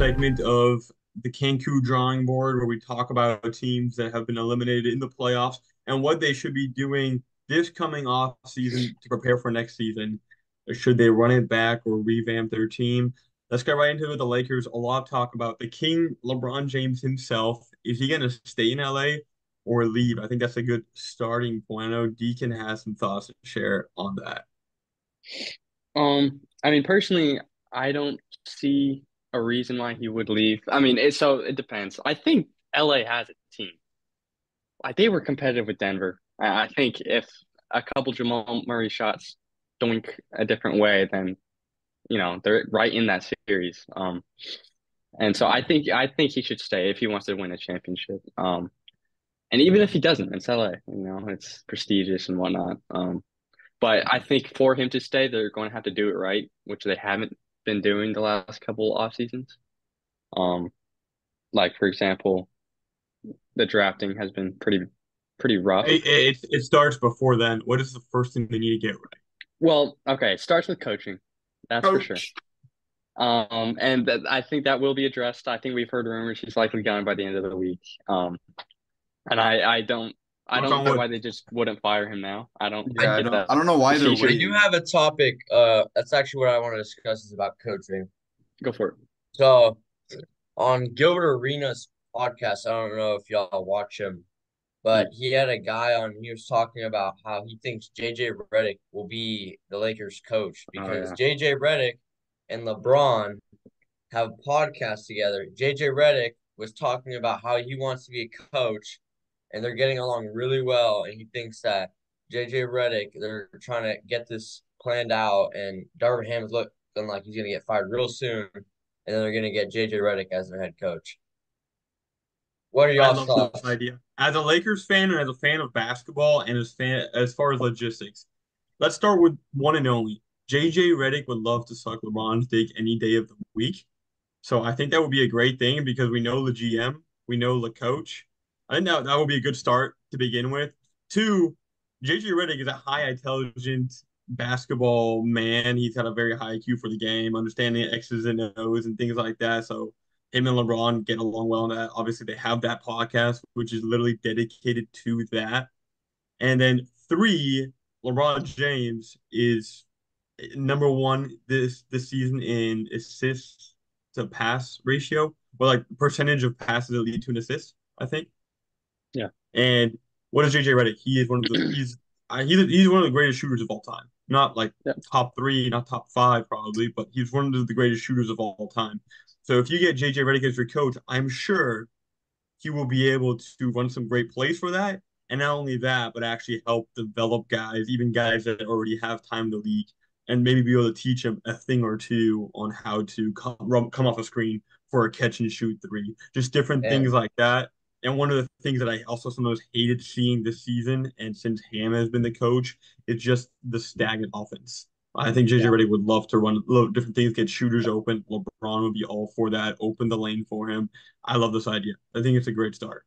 segment of the Cancun drawing board where we talk about teams that have been eliminated in the playoffs and what they should be doing this coming off season to prepare for next season. Should they run it back or revamp their team? Let's get right into it. The Lakers. A lot of talk about the King, LeBron James himself. Is he going to stay in LA or leave? I think that's a good starting point. I know Deacon has some thoughts to share on that. I mean, personally, I don't see a reason why he would leave. I mean, it depends. I think LA has a team. Like they were competitive with Denver. I think if a couple Jamal Murray shots doink a different way, then they're right in that series. And so I think he should stay if he wants to win a championship. And even if he doesn't, it's LA. It's prestigious and whatnot. But I think for him to stay, they're going to have to do it right, which they haven't been doing the last couple off seasons. Um, like for example, the drafting has been pretty rough. It starts before then. What is the first thing they need to get right? Well, okay, it starts with coaching, that's for sure. Coach. And I think that will be addressed. I think we've heard rumors he's likely gone by the end of the week. And I Knock don't on get wood. why they just wouldn't fire him now. I Yeah, don't get that I don't know why they're procedure. I do waiting. have a topic. That's actually what I want to discuss is about coaching. Go for it. So on Gilbert Arenas' podcast, I don't know if y'all watch him, but Mm. he had a guy on. He was talking about how he thinks JJ Redick will be the Lakers coach Oh because yeah. JJ Redick and LeBron have a podcast together. JJ Redick was talking about how he wants to be a coach, and they're getting along really well. And he thinks that JJ Redick, they're trying to get this planned out, and Darvin Ham's looking like he's going to get fired real soon, and then they're going to get JJ Redick as their head coach. What are I y'all's love this thoughts? idea. As a Lakers fan and as a fan of basketball and as far as logistics, let's start with one and only. JJ Redick would love to suck LeBron's dick any day of the week. So I think that would be a great thing because we know the GM, we know the coach. I think that would be a good start to begin with. Two, JJ Redick is a high intelligent basketball man. He's had a very high IQ for the game, understanding X's and O's and things like that. So him and LeBron get along well on that. Obviously, they have that podcast, which is literally dedicated to that. And then three, LeBron James is number one this season in assists to pass ratio, or like percentage of passes that lead to an assist, I think. Yeah. And what is JJ Redick? He is one of the he's one of the greatest shooters of all time. Not like Yeah. top three, not top five probably, but he's one of the greatest shooters of all time. So if you get JJ Redick as your coach, I'm sure he will be able to run some great plays for that. And not only that, but actually help develop guys, even guys that already have time in the league, and maybe be able to teach them a thing or two on how to come off a screen for a catch and shoot three. Just different things And like that. And one of the things that I also sometimes hated seeing this season, and since Ham has been the coach, is just the stagnant offense. I think JJ Yeah. Redick would love to run little different things, get shooters open. LeBron would be all for that, open the lane for him. I love this idea. I think it's a great start.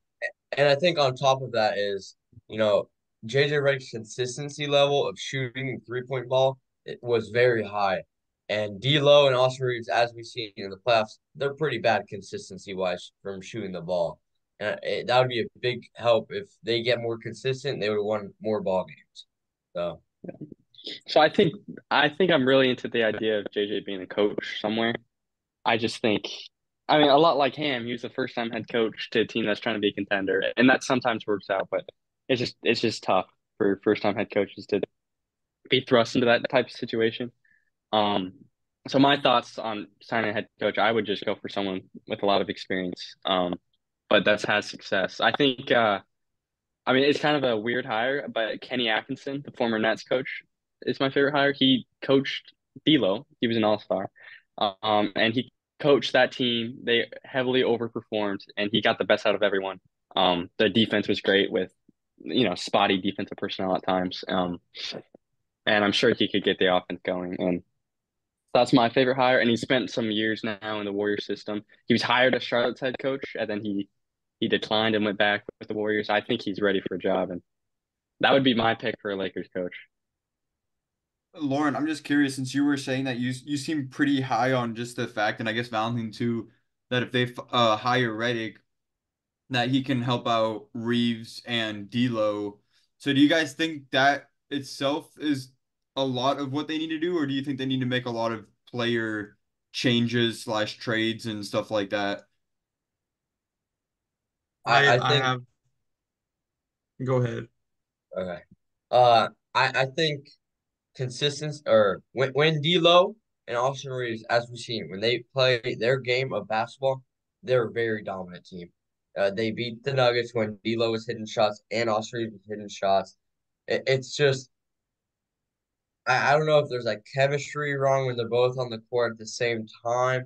and I think on top of that is, you know, JJ Redick's consistency level of shooting the 3-point ball it was very high. And D'Lo and Austin Reeves, as we've seen in the playoffs, they're pretty bad consistency wise from shooting the ball. And that would be a big help if they get more consistent. They would have won more ball games. So So I think I'm really into the idea of JJ being a coach somewhere. I just think, I mean, a lot like Ham, he was the first time head coach to a team that's trying to be a contender, and that sometimes works out, but it's just tough for first time head coaches to be thrust into that type of situation. Um, so my thoughts on signing a head coach, I would just go for someone with a lot of experience, but that's had success. I mean, it's kind of a weird hire, but Kenny Atkinson, the former Nets coach, is my favorite hire. He coached D'Lo. He was an all-star. And he coached that team. They heavily overperformed, and he got the best out of everyone. The defense was great with, spotty defensive personnel at times. And I'm sure he could get the offense going. And that's my favorite hire. And he spent some years now in the Warriors system. He was hired as Charlotte's head coach, and then he declined and went back with the Warriors. I think he's ready for a job, and that would be my pick for a Lakers coach. Lauren, I'm just curious since you were saying that you seem pretty high on just the fact, and I guess Valentine too, that if they hire Reddick, that he can help out Reeves and D'Lo. So do you guys think that itself is a lot of what they need to do, or do you think they need to make a lot of player changes slash trades and stuff like that? I I I think have go ahead. okay. I think consistency or when D'Lo and Austin Reeves, as we've seen, when they play their game of basketball, they're a very dominant team. They beat the Nuggets when D'Lo was hitting shots and Austin Reeves was hitting shots. It's just I don't know if there's like chemistry wrong when they're both on the court at the same time,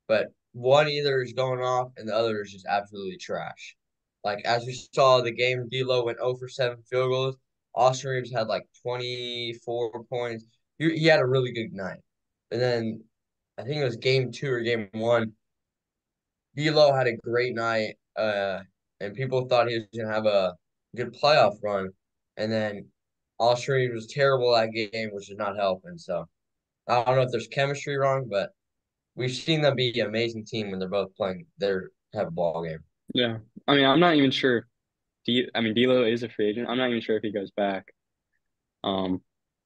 but one either is going off and the other is just absolutely trash. Like as we saw the game, D'Lo went 0 for 7 field goals. Austin Reeves had like 24 points. He had a really good night. And then I think it was game two or game one. D'Lo had a great night, and people thought he was gonna have a good playoff run. And then Austin Reeves was terrible that game, which is not helping. So I don't know if there's chemistry wrong, but we've seen them be an amazing team when they're both playing their type of ball game. Yeah. I mean, I'm not even sure. I mean, D'Lo is a free agent. I'm not even sure if he goes back. Um,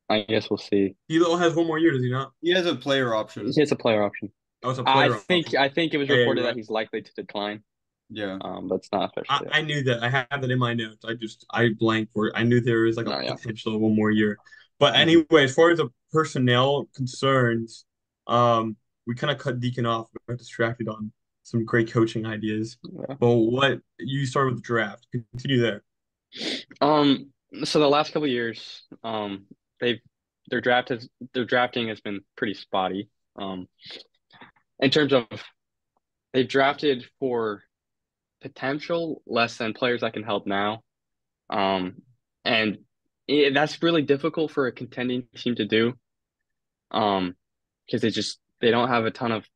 I guess we'll see. D'Lo has one more year, does he not? He has a player He option. has a player option. Oh, it's a I player think option. I think it was Yeah, yeah, reported you're that right. he's likely to decline. Yeah. But it's not official yet. I knew that. I had that in my notes. I blanked for it. I knew there was like a No, yeah. potential of one more year. But Mhm. anyway, as far as the personnel concerns, we kind of cut Deacon off. We got distracted on some great coaching ideas. Yeah. But what you started with the draft. Continue there. Um, so the last couple of years, they've their draft has their drafting has been pretty spotty. In terms of they've drafted for potential less than players that can help now. Um, and that's really difficult for a contending team to do. Because they don't have a ton of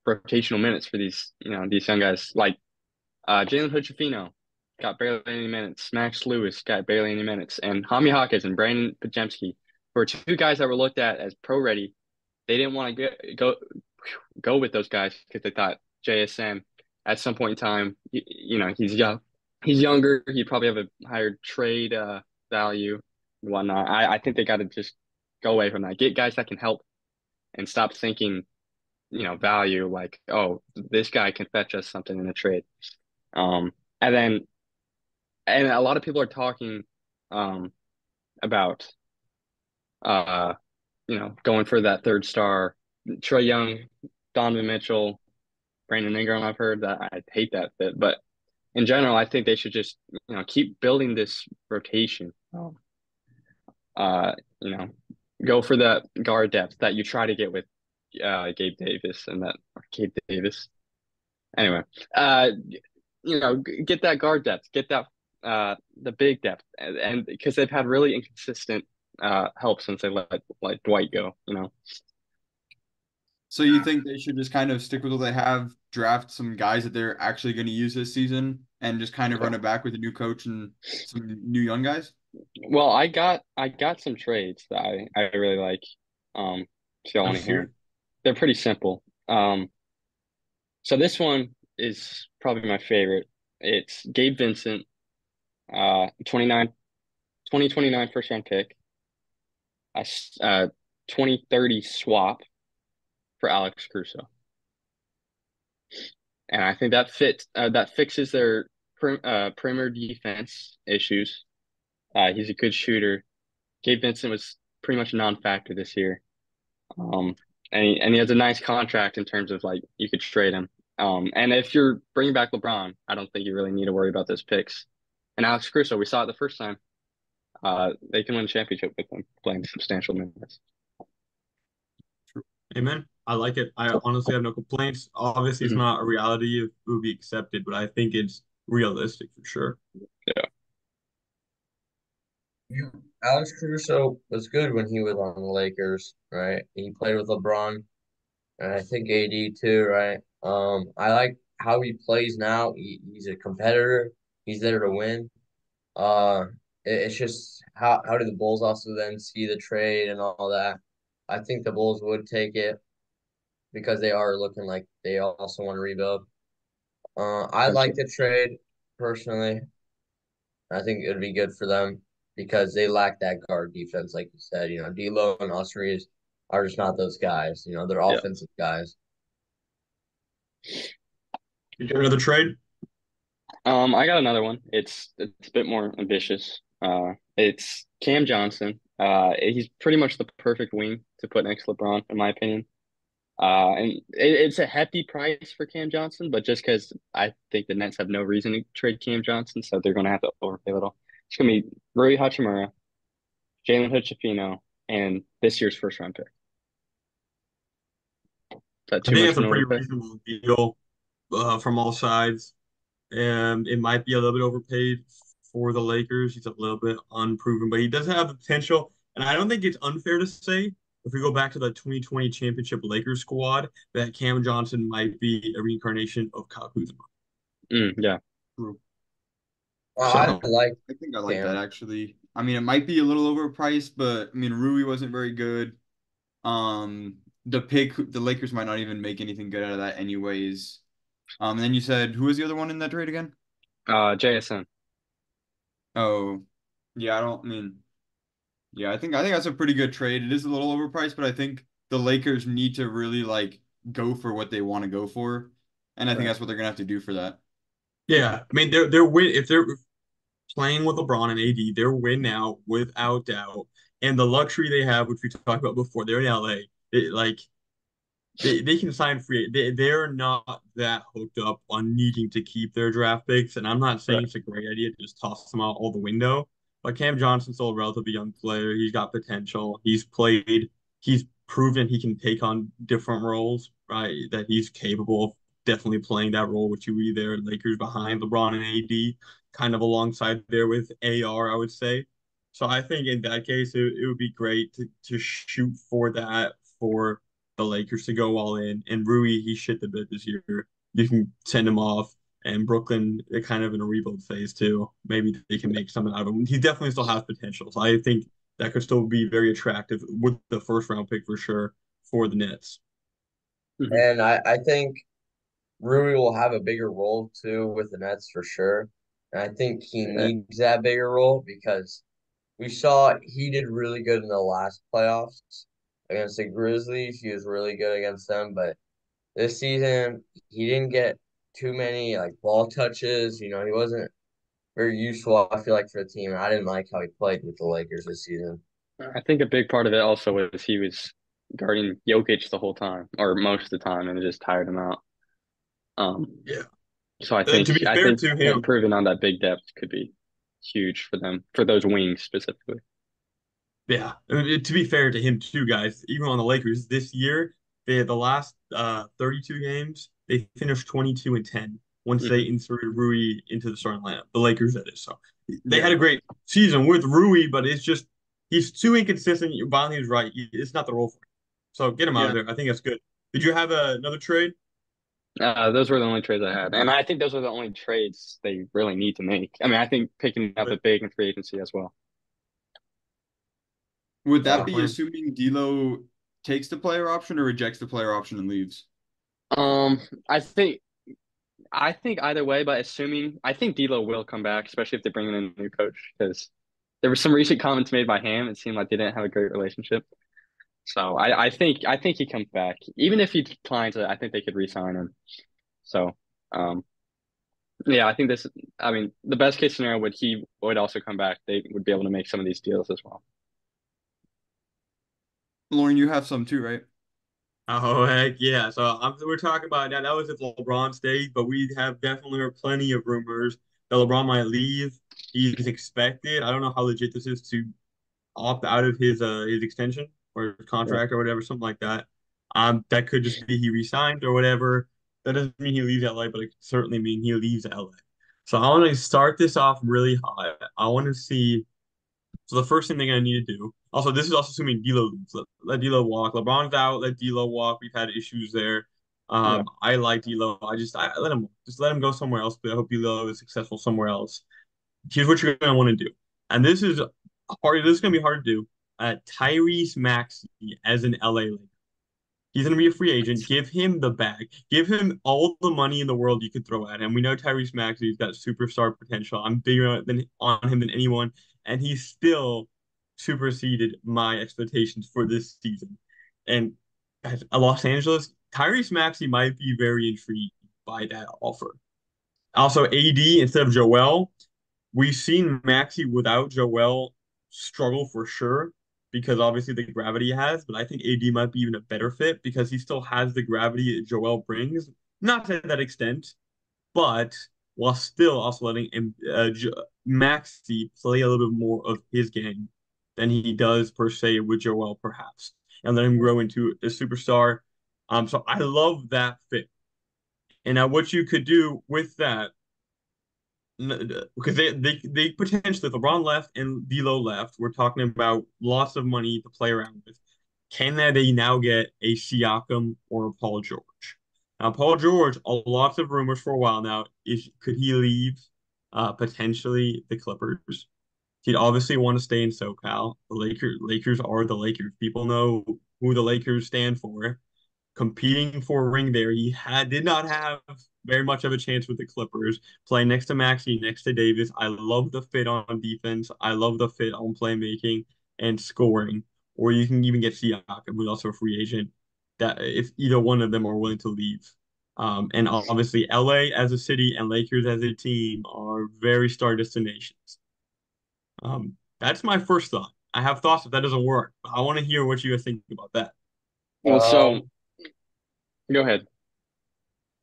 rotational minutes for these young guys. Like Jalen Hood-Schifino got barely any minutes. Max Lewis got barely any minutes, and Hami Hawkins and Brandon Pajemski were two guys that were looked at as pro ready. They didn't want to go with those guys because they thought JSM at some point in time, he's young, he's younger. He'd probably have a higher trade value and whatnot. I think they got to just go away from that. Get guys that can help and stop thinking, value like, oh, this guy can fetch us something in a trade. Um, and then and a lot of people are talking about going for that third star. Trae Young, Donovan Mitchell, Brandon Ingram. I've heard that. I hate that fit, but in general, I think they should just keep building this rotation. Uh, you know, go for the guard depth that you try to get with Gabe Davis and that or Gabe Davis. Anyway, uh, get that guard depth, get that the big depth, and because they've had really inconsistent help since they let Dwight go. So you think they should just kind of stick with what they have, draft some guys that they're actually going to use this season, and just kind of Yeah. run it back with a new coach and some new young guys? Well, I got some trades that I really like. If y'all want Let's to hear hear 'em. it. They're pretty simple. So this one is probably my favorite. It's Gabe Vincent, 29, 2029 first round pick, a 2030 swap for Alex Caruso. And I think that fixes their perimeter defense issues. He's a good shooter. Gabe Vincent was pretty much a non-factor this year. Um, and he has a nice contract in terms of like you could trade him. And if you're bringing back LeBron, I don't think you really need to worry about those picks. And Alex Caruso, we saw it the first time. They can win a championship with him playing substantial minutes. Amen. I like it. I honestly have no complaints. Obviously, it's Mhm. not a reality it would be accepted, but I think it's realistic for sure. Yeah. Alex Caruso was good when he was on the Lakers, right? He played with LeBron and I think AD too, right? I like how he plays now. He's a competitor. He's there to win. Uh, it's just how do the Bulls also then see the trade and all that? I think the Bulls would take it because they are looking like they also want to rebuild. I like Gotcha. the trade personally. I think it would be good for them because they lack that guard defense, like you said. You know, D'Lo and Ospreys are just not those guys. You know, they're Yeah. offensive guys. Did you have another trade? I got another one. It's a bit more ambitious. It's Cam Johnson. He's pretty much the perfect wing to put next to LeBron, in my opinion. And it's a hefty price for Cam Johnson, but just because I think the Nets have no reason to trade Cam Johnson, so they're going to have to overpay a little. It's going to be Rui Hachimura, Jalen Hood-Schifino, and this year's first round pick. Is that I too think much that's of a an pretty overpay? reasonable deal from all sides. And it might be a little bit overpaid for the Lakers. He's a little bit unproven, but he does have the potential. And I don't think it's unfair to say, if we go back to the 2020 championship Lakers squad, that Cam Johnson might be a reincarnation of Kyle Kuzma. Yeah. True. I So like I think I like that Cam. actually. I mean, it might be a little overpriced, but I mean, Rui wasn't very good. Um, the Lakers might not even make anything good out of that anyways. And then you said who was the other one in that trade again? JSN. Oh, yeah, I don't I mean, yeah, I think that's a pretty good trade. It is a little overpriced, but I think the Lakers need to really like go for what they want to go for, and I think right. that's what they're gonna have to do for that. Yeah, I mean they're win if they're playing with LeBron and AD, they're win now without doubt. And the luxury they have, which we talked about before, they're in LA. Like they can sign free. They're not that hooked up on needing to keep their draft picks. And I'm not saying Right. it's a great idea to just toss them out all the window. But Cam Johnson's still a relatively young player. He's got potential. He's proven he can take on different roles, right? That he's capable of definitely playing that role, which you be there, Lakers behind LeBron and AD, kind of alongside there with AR, I would say. So I think in that case, it would be great to shoot for that for the Lakers to go all in. And Rui, he shit the bed this year. You can send him off. And Brooklyn, they're kind of in a rebuild phase too. Maybe they can make something out of him. He definitely still has potential. So I think that could still be very attractive with the first round pick for sure for the Nets. Hmm. And I think Rui will have a bigger role too with the Nets for sure. And I think he Yeah. needs that bigger role because we saw he did really good in the last playoffs against the Grizzlies. He was really good against them, but this season he didn't get too many like ball touches. You know, he wasn't very useful, I feel like, for the team. I didn't like how he played with the Lakers this season. I think a big part of it also was he was guarding Jokic the whole time, or most of the time, and it just tired him out. Um, Yeah. so To be I fair think to him, improving on that big depth could be huge for them, for those wings specifically. yeah. To be fair to him too, guys, even on the Lakers this year, the last 32 games, they finished 22-10 once they Hmm. inserted Rui into the starting lineup. The Lakers, that is. So they had Yeah. a great season with Rui, but it's just he's too inconsistent. Bonnie's right. It's not the role for him. So get him out of Yeah. there. I think that's good. Did you have another trade? Those were the only trades I had, and I think those are the only trades they really need to make. I mean, I think picking up a big in free agency as well. Would that Solid be plan. assuming D'Lo takes the player option or rejects the player option and leaves? Um, I think I think either way, but assuming I think D'Lo will come back, especially if they bring in a new coach, because there were some recent comments made by him. It seemed like they didn't have a great relationship. So I think he comes back. Even if he declines it, I think they could re-sign him. So um yeah, I think this I mean the best case scenario would he would also come back. They would be able to make some of these deals as well. Lauren, you have some too, right? Oh heck yeah! So we're talking about that. That was if LeBron stayed, but we have definitely heard plenty of rumors that LeBron might leave. He's expected. I don't know how legit this is to opt out of his extension or his Yeah. contract or whatever, something like that. That could just be he resigned or whatever. That doesn't mean he leaves LA, but it could certainly mean he leaves LA. So I want to start this off really high. I want to see. So the first thing they're gonna need to do. Also, this is also assuming D'Lo leaves. Let D'Lo walk. LeBron's out. Let D'Lo walk. We've had issues there. Yeah. I like D'Lo. I let him just let him go somewhere else. But I hope D'Lo is successful somewhere else. Here's what you're gonna want to do, and this is hard. This is gonna be hard to do. Tyrese Maxey as an LA Laker. He's going to be a free agent. Give him the bag. Give him all the money in the world you could throw at him. We know Tyrese Maxey's got superstar potential. I'm bigger on him than anyone, and he still superseded my expectations for this season. And at Los Angeles, Tyrese Maxey might be very intrigued by that offer. Also, AD instead of Joel. We've seen Maxey without Joel struggle for sure because obviously the gravity he has, but I think AD might be even a better fit because he still has the gravity that Joel brings, not to that extent, but while still also letting Maxey play a little bit more of his game than he does per se with Joel, perhaps, and let him grow into a superstar. So I love that fit. And now what you could do with that because they potentially if LeBron left and D'Lo left, we're talking about lots of money to play around with. Can they now get a Siakam or a Paul George? Now, Paul George, lots of rumors for a while now. Could he leave potentially the Clippers? He'd obviously want to stay in SoCal. The Lakers are the Lakers. People know who the Lakers stand for competing for a ring there. Did not have very much of a chance with the Clippers. Playing next to Maxey, next to Davis. I love the fit on defense. I love the fit on playmaking and scoring. Or you can even get Siakam, who's also a free agent. That if either one of them are willing to leave. And obviously, LA as a city and Lakers as a team are very star destinations. That's my first thought. I have thoughts if that doesn't work. I want to hear what you guys think about that. Well, so Um, go ahead.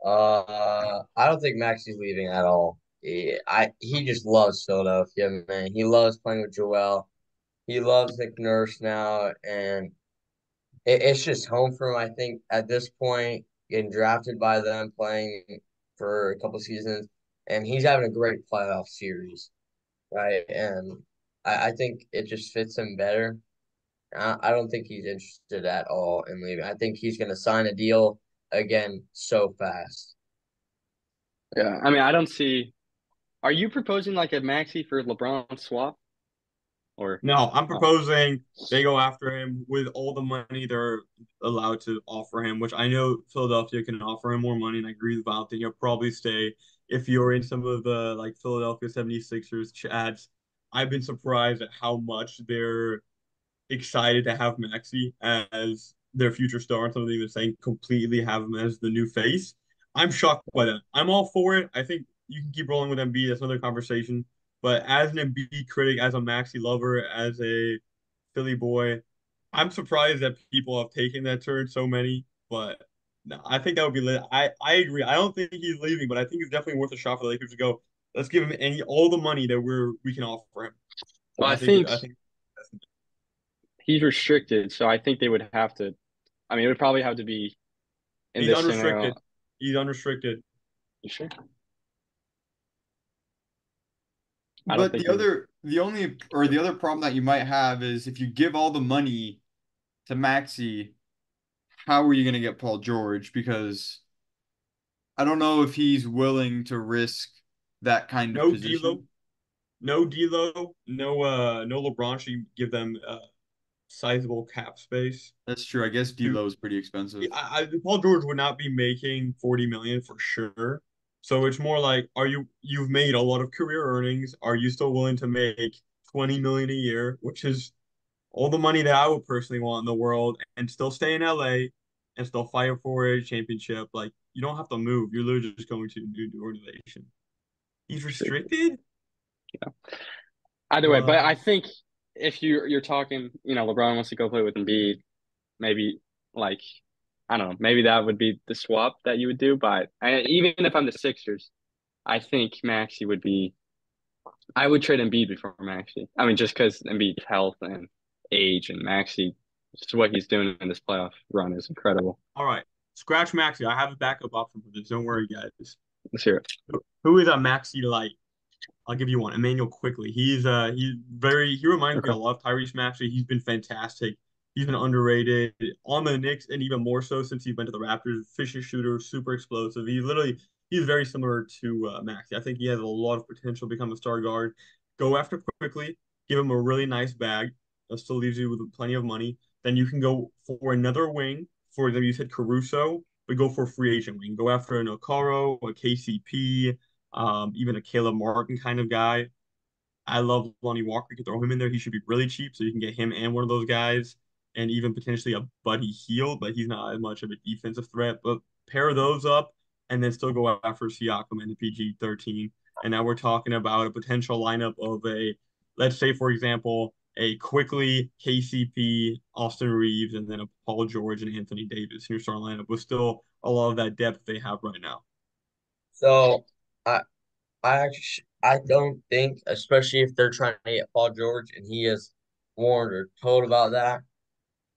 I don't think Maxi's leaving at all. He just loves Philadelphia, man. He loves playing with Joel. He loves Nick Nurse now, and it's just home for him. I think at this point, getting drafted by them, playing for a couple seasons, and he's having a great playoff series, right? And I think it just fits him better. I don't think he's interested at all in leaving. I think he's going to sign a deal again so fast. Yeah, I mean, I don't see. Are you proposing like a Maxi for LeBron swap or? No, I'm Oh, proposing they go after him with all the money they're allowed to offer him, which I know Philadelphia can offer him more money, and I agree with Valentine. He'll probably stay if you're in some of the like Philadelphia 76ers chats. I've been surprised at how much they're excited to have Maxi as their future star, and some of them even saying completely have him as the new face. I'm shocked by that. I'm all for it. I think you can keep rolling with Embiid. That's another conversation. But as an Embiid critic, as a Maxi lover, as a Philly boy, I'm surprised that people have taken that turn, so many. But no, I think that would be lit. I agree. I don't think he's leaving, but I think it's definitely worth a shot for the Lakers to go. Let's give him all the money that we can offer him. well, I think I think he's restricted, so I think they would have to. I mean, it would probably have to be in he's this scenario. unrestricted. He's unrestricted. You sure? I don't But think he would. the other problem that you might have is if you give all the money to Maxi, how are you going to get Paul George? Because I don't know if he's willing to risk that kind of No D'Lo, position. no LeBron should give them sizable cap space. That's true. I guess To D'Lo is pretty expensive. Paul George would not be making 40 million for sure. So it's more like, you've made a lot of career earnings. Are you still willing to make 20 million a year, which is all the money that I would personally want in the world, and still stay in LA and still fight for a championship? Like you don't have to move. You're literally just going to a new organization. He's restricted? Either way, but Well, I think if you're talking, LeBron wants to go play with Embiid, maybe like I don't know, maybe that would be the swap that you would do. But even if I'm the Sixers, I think Maxi would be. I would trade Embiid before Maxi. I mean, just because Embiid's health and age and Maxi, just what he's doing in this playoff run is incredible. all right. Scratch Maxi. I have a backup option for this. Don't worry, guys. Let's hear it. Who is a Maxi light? I'll give you one. Emmanuel quickly. He reminds me Okay. a lot of Tyrese Maxey. He's been fantastic. He's been underrated on the Knicks and even more so since he went to the Raptors. Efficient shooter, super explosive. He's very similar to Maxey. I think he has a lot of potential to become a star guard. Go after quickly, give him a really nice bag. That still leaves you with plenty of money. Then you can go for another wing for example, you said Caruso, but go for a free agent. We can go after an Okaro, a KCP, even a Caleb Martin kind of guy. I love Lonnie Walker. You can throw him in there. He should be really cheap, so you can get him and one of those guys, and even potentially a Buddy Hield, but he's not as much of a defensive threat. But pair those up, and then still go after Siakam and the PG-13. And now we're talking about a potential lineup of let's say, for example, a quickly KCP, Austin Reeves, and then a Paul George and Anthony Davis in your starting lineup with still a lot of that depth they have right now. So I I don't think, especially if they're trying to get Paul George and he is warned or told about that,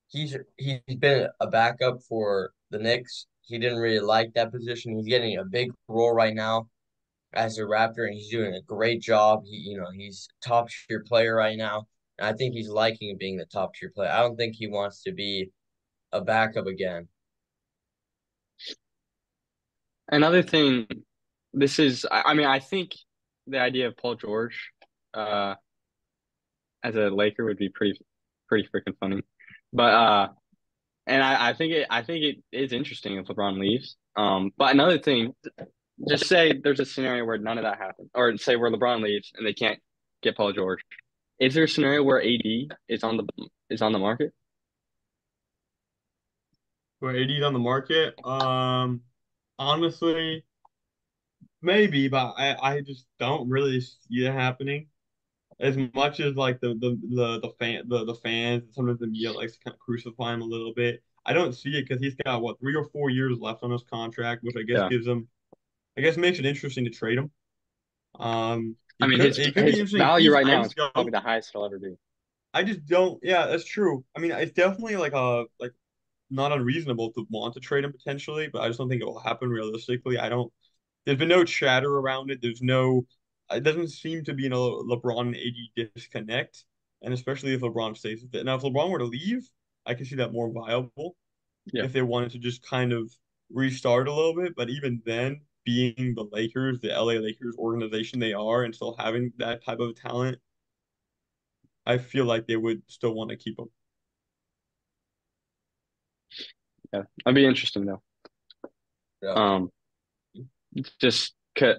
he's been a backup for the Knicks. He didn't really like that position. He's getting a big role right now as a Raptor, and he's doing a great job. He's top tier player right now. And I think he's liking being the top tier player. I don't think he wants to be a backup again. Another thing, this is, I mean, I think the idea of Paul George, uh, as a Laker would be pretty freaking funny. But and I think it is interesting if LeBron leaves. But another thing, just say there's a scenario where none of that happens, or say where LeBron leaves and they can't get Paul George. Is there a scenario where AD is on the market? Where AD's on the market, honestly, maybe, but I just don't really see it happening. As much as like the fans, sometimes the media likes to kind of crucify him a little bit. I don't see it because he's got what 3 or 4 years left on his contract, which I guess Yeah. gives him, I guess makes it interesting to trade him. I mean, It could be his interesting. value right I now just is probably don't the highest it'll ever be. I just don't. Yeah, that's true. I mean, it's definitely like not unreasonable to want to trade him potentially, but I just don't think it will happen realistically. I don't. There's been no chatter around it. There's no. It doesn't seem to be a LeBron and AD disconnect, and especially if LeBron stays with it. Now, if LeBron were to leave, I can see that more viable Yeah, if they wanted to just kind of restart a little bit. But even then, being the Lakers, the LA Lakers organization they are, and still having that type of talent, I feel like they would still want to keep him. yeah, that'd be interesting though. Yeah. Um,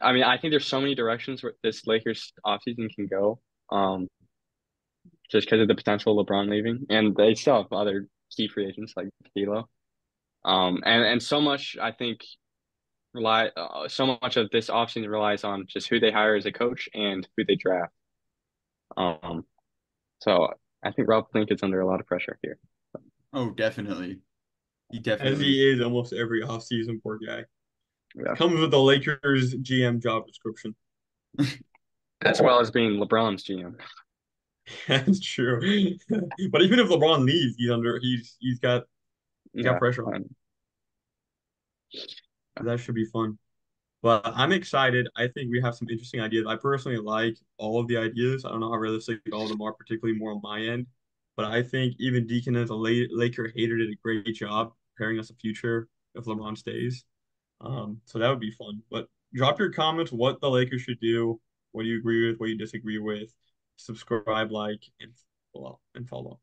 I mean, I think there's so many directions where this Lakers offseason can go. Just because of the potential of LeBron leaving, and they still have other key free agents like D'Lo. And so much I think so much of this offseason relies on just who they hire as a coach and who they draft. Um, so I think Rob Pelinka is under a lot of pressure here. Oh, definitely. He As definitely. he is almost every offseason, poor guy. Yeah, Comes with the Lakers GM job description. as well as being LeBron's GM. That's true. But even if LeBron leaves, he's got Yeah, pressure on him. That should be fun. But I'm excited. I think we have some interesting ideas. I personally like all of the ideas. I don't know how realistic all of them are, particularly more on my end. But I think even Deacon as a Laker hater did a great job preparing us a future if LeBron stays. So that would be fun. But drop your comments what the Lakers should do, what do you agree with, what you disagree with. Subscribe, like, and follow.